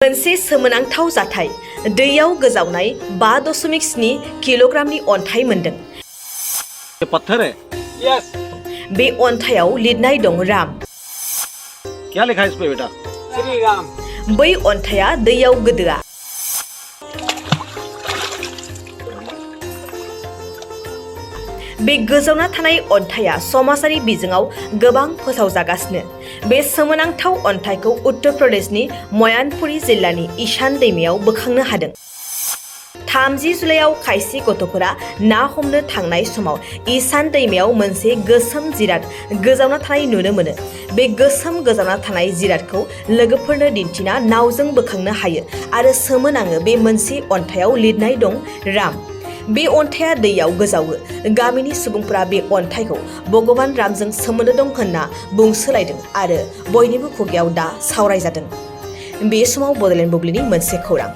मोनसे सोमोनांथाव जाथाय दैयाव गोजावनाय 5.7 किल'ग्रामनि अन्थाइ मोनदों। ये पत्थर है? यस। बे अन्थायाव लिरनाय दं राम। क्या लिखा है इस पे बेटा? श्री राम। बै अन्थाया दैयाव गोदोआ। बे गोजावना थानाय अन्थाया समाजारि बिजोङाव गोबां फोसावजागासिनो। बे सोमोनांथाव अन्थाइखौ उत्तर प्रदेशनि मयानपुरी जिल्लानि ईशान दैमायाव बोखांनो हादों। 30 जुलाइआव खायसे गथ'फोरा ना हमनो थांनाय समाव ईशान दैमायाव मोनसे गोसोम जिराद गोजावना थानाय नुनो मोनो। बे गोसोम गोजावना थानाय जिरादखौ लोगोफोरनो दिन्थिना नावजों बोखांनो हायो आरो सोमोनाङो बे मोनसे अन्थाइयाव लिरनाय दं राम। बे अन्थाइया दैयाव गोजावो। गामिनि सुबुंफोरा बे अन्थाइखौ भगवान रामजों सोमोन्दो दं होनना बुंसोलायदों आरो बयनिबो खुगायाव दा सावरायजादों। बे समाव बड'लेण्ड बुब्लिनि मोनसे खौरां।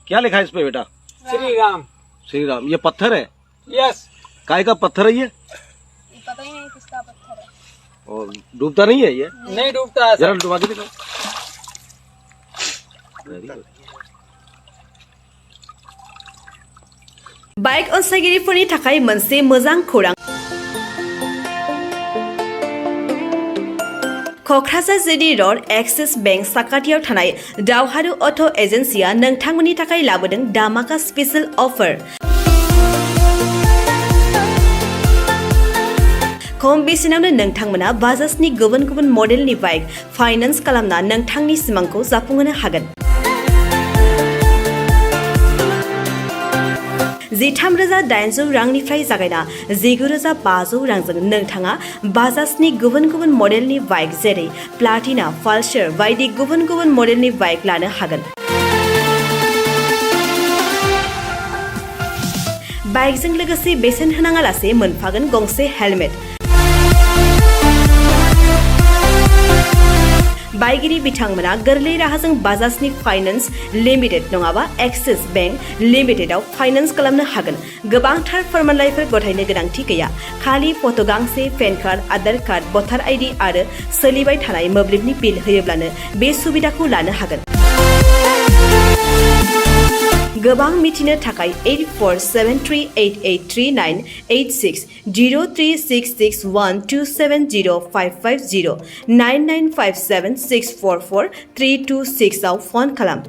क्या लिखा है इस पे बेटा? श्री राम। श्री राम। ये पत्थर है? यस। काय का पत्थर है ये? पता ही नहीं किसका पत्थर है। और डूबता नहीं है ये? नहीं डूबता है जरा सर। डुबा के दिखाओ। बाइक अनसायगिरिफोरनि थाखाय मोनसे मोजां खौरां। Kokrajhar GD road axis bank साखाथियाव थानाय दावहारु अट' एजेन्सिया नोंथांमोननि थाखाय लाबोदों धामाका स्पेशल अफार। खम बेसेनावनो नोंथांमोना बाजाजनि गुबुन गुबुन मडेलनि बाइक फाइनान्स खालामना नोंथांनि सिमांखौ जाफुंहोनो हागोन। 13,800 रांनिफ्राय जागायना 19,500 रांजों नोंथाङा बाजाजनि गुबुन गुबुन मडेलनि बाइक जेरै प्लाटिना, पालसार बायदि गुबुन गुबुन मडेलनि बाइक लानो हागोन। बाइकजों लोगोसे बेसेन होनाङालासे मोनफागोन गंसे हेलमेट। बाइगिरि बिथांमोना गोरलै राहाजों बाजाजनि फाइनान्स लिमिटेड नङाबा एक्सिस बेंक लिमिटेडआव फाइनान्स खालामनो हागोन। गोबांथार फोरमानलाइफोर गथायनो गोनांथि गैया। खालि फट' गांसे, पेन कार्ड, आधार कार्ड, भटार आइडि आरो सोलिबाय थानाय मोब्लिबनि बिल होयोब्लानो बे सुबिदाखौ लानो हागोन। गोबां मिथिनो थाखाय 8473883986 03661270550 9957644326 आव फन खालाम।